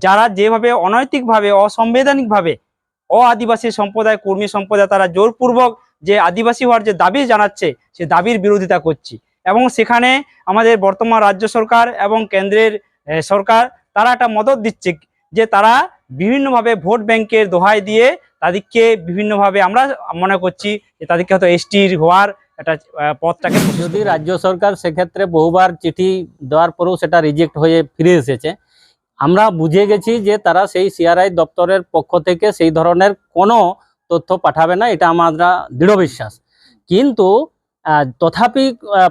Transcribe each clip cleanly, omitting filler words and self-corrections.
যারা যেভাবে অনৈতিকভাবে অসাংবিধানিকভাবে আদিবাসী সম্প্রদায় কর্মী সম্প্রদায় তারা জোরপূর্বক যে আদিবাসী হওয়ার যে দাবি জানাচ্ছে সে দাবির বিরোধিতা করছি। এবং সেখানে আমাদের বর্তমান রাজ্য সরকার এবং কেন্দ্রের সরকার তারা একটা মদত দিচ্ছে যে তারা বিভিন্নভাবে ভোট ব্যাংকের দোহাই দিয়ে তাদেরকে বিভিন্নভাবে আমরা মনে করছি যে তাদেরকে হয়তো এসটির হওয়ার একটা পথটাকে, যদি রাজ্য সরকার সেক্ষেত্রে বহুবার চিঠি দেওয়ার পরেও সেটা রিজেক্ট হয়ে ফিরে এসেছে, আমরা বুঝে গেছি যে তারা সেই সিআরআই দপ্তরের পক্ষ থেকে সেই ধরনের কোনো তথ্য পাঠাবে না, এটা আমরা দৃঢ় বিশ্বাস। কিন্তু তথাপি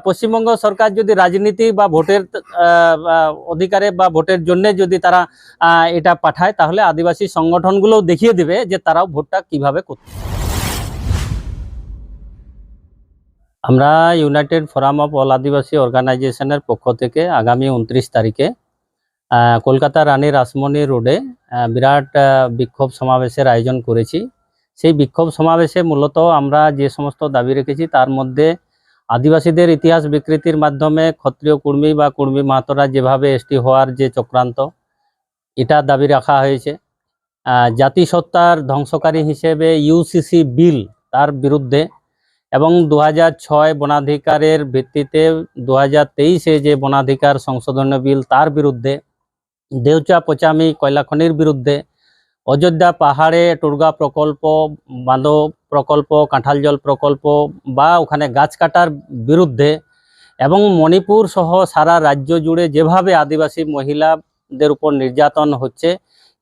পশ্চিমবঙ্গ সরকার যদি রাজনীতি বা ভোটের অধিকারে বা ভোটের জন্য যদি তারা এটা পাঠায়, তাহলে আদিবাসী সংগঠনগুলোও দেখিয়ে দেবে যে তারাও ভোটটা কিভাবে করতে। আমরা ইউনাইটেড ফোরাম অফ অল আদিবাসী অর্গানাইজেশনের পক্ষ থেকে আগামী 29 তারিখে কলকাতা রানী রাসমণি রোডে বিরাট বিক্ষোভ সমাবেশের আয়োজন করেছি। সেই বিক্ষোভ সমাবেশে মূলত আমরা যে সমস্ত দাবি রেখেছি তার মধ্যে আদিবাসীদের ইতিহাস বিকৃতির মাধ্যমে ক্ষত্রিয় কুর্মী বা কুর্মী মাহাতোরা যেভাবে এসটি হওয়ার যে চক্রান্ত, এটা দাবি রাখা হয়েছে। জাতিসত্তার ধ্বংসকারী হিসেবে ইউসিসি বিল তার বিরুদ্ধে, এবং 2006 বনাধিকারের ভিত্তিতে 2023-এ যে বনাধিকার সংশোধনী বিল তার বিরুদ্ধে, দেউচা পচামি কয়লা খনির বিরুদ্ধে, অযোধ্যা পাহাড়ে টুরগা প্রকল্প, বাঁধো প্রকল্প, কাঁঠাল জল প্রকল্প বা ওখানে গাছ কাটার বিরুদ্ধে, এবং মণিপুর সহ সারা রাজ্য জুড়ে যেভাবে আদিবাসী মহিলাদের উপর নির্যাতন হচ্ছে,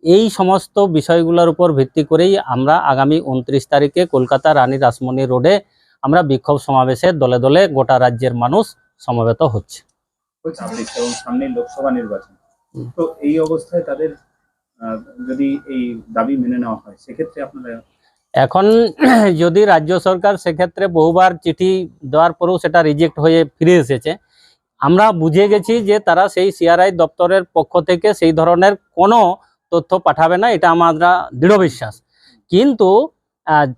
এই সমস্ত বিষয়গুলোর উপর ভিত্তি করেই আমরা আগামী 29 তারিখে কলকাতা রানী রাসমণি রোডে আমরা বিক্ষোভ সমাবেশে দলে দলে গোটা রাজ্যের মানুষ সমবেত হচ্ছে। সামনে লোকসভা নির্বাচন, তো এই অবস্থায় তাদের যদি এই দাবি মেনে নেওয়া হয় সেক্ষেত্রে আপনারা এখন যদি রাজ্য সরকার সেক্ষেত্রে বহুবার চিঠি দেওয়ার পরেও সেটা রিজেক্ট হয়ে ফিরে এসেছে, আমরা বুঝে গেছি যে তারা সেই সিআরআই দপ্তরের পক্ষ থেকে সেই ধরনের কোনো তথ্য পাঠাবে না, এটা আমরা দৃঢ় বিশ্বাস। কিন্তু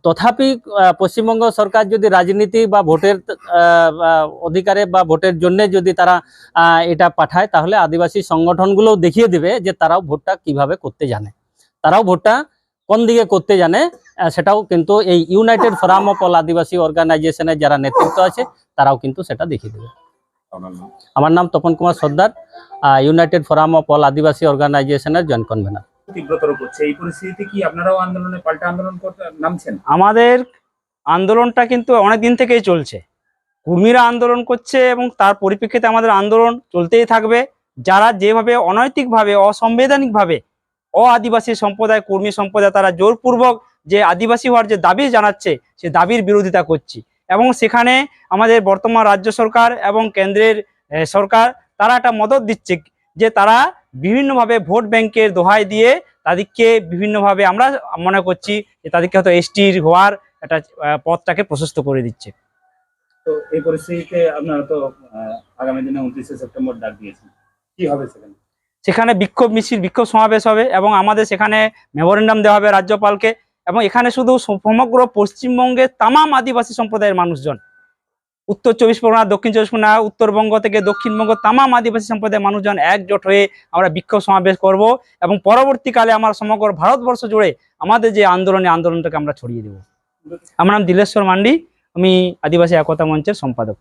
তথাপি পশ্চিমবঙ্গ সরকার যদি রাজনীতি বা ভোটের অধিকারে বা ভোটের জন্য যদি তারা এটা পাঠায়, তাহলে আদিবাসী সংগঠনগুলোও দেখিয়ে দেবে যে তারাও ভোটটা কিভাবে করতে জানে, তারাও ভোটটা কোন দিকে করতে জানে। সেটাও কিন্তু এই ইউনাইটেড ফোরাম অফ অল আদিবাসী অর্গানাইজেশনের যারা নেতৃত্ব আছে তারাও কিন্তু সেটা দেখিয়ে দেবে। আমার নাম তপন কুমার সর্দার, ইউনাইটেড ফোরাম অফ অল আদিবাসী অর্গানাইজেশনের জয়েন্ট কনভেনার। তীব্রতর করছে এই পরিস্থিতিতে কি আপনারাও আন্দোলনে পাল্টা আন্দোলন করতে নামছেন? আমাদের আন্দোলনটা কিন্তু অনেক দিন থেকেই চলছে, কর্মীরা আন্দোলন করছে এবং তার পরিপ্রেক্ষিতে আমাদের আন্দোলন চলতেই থাকবে। যারা যেভাবে অনৈতিকভাবে অসাংবিধানিকভাবে আদিবাসী সম্প্রদায় কর্মী সম্প্রদায় তারা জোরপূর্বক যে আদিবাসী হওয়ার যে দাবি জানাচ্ছে সে দাবির বিরোধিতা করছি। এবং সেখানে আমাদের বর্তমান রাজ্য সরকার এবং কেন্দ্রের সরকার তারা একটা মদত দিচ্ছে যে তারা বিভিন্নভাবে ভোট ব্যাংকের দোহাই দিয়ে তাদেরকে বিভিন্নভাবে আমরা মনে করছি যে তাদেরকে হয়তো এসটির হওয়ার একটা পথটাকে প্রশস্ত করে দিচ্ছে। তো এই পরিস্থিতিতে আপনারা তো আগামী দিনে 29শে সেপ্টেম্বর ডাক দিয়েছেন, কি হবে সেখানে? সেখানে বিক্ষোভ মিছিল, বিক্ষোভ সমাবেশ হবে এবং আমাদের সেখানে মেমোরেন্ডাম দেওয়া হবে রাজ্যপালকে। এবং এখানে শুধু সমগ্র পশ্চিমবঙ্গের তামাম আদিবাসী সম্প্রদায়ের মানুষজন, উত্তর 24 পরগনা, দক্ষিণ 24 পরগনা, উত্তরবঙ্গ থেকে দক্ষিণবঙ্গ তামাম আদিবাসী সম্প্রদায়ের মানুষজন একজোট হয়ে আমরা বিক্ষোভ সমাবেশ করব এবং পরবর্তীকালে আমরা সমগ্র ভারতবর্ষ জুড়ে আমাদের যে আন্দোলনটাকে আমরা ছড়িয়ে দেব। আমার নাম দিলেশ্বর মান্ডি, আমি আদিবাসী একতা মঞ্চের সম্পাদক।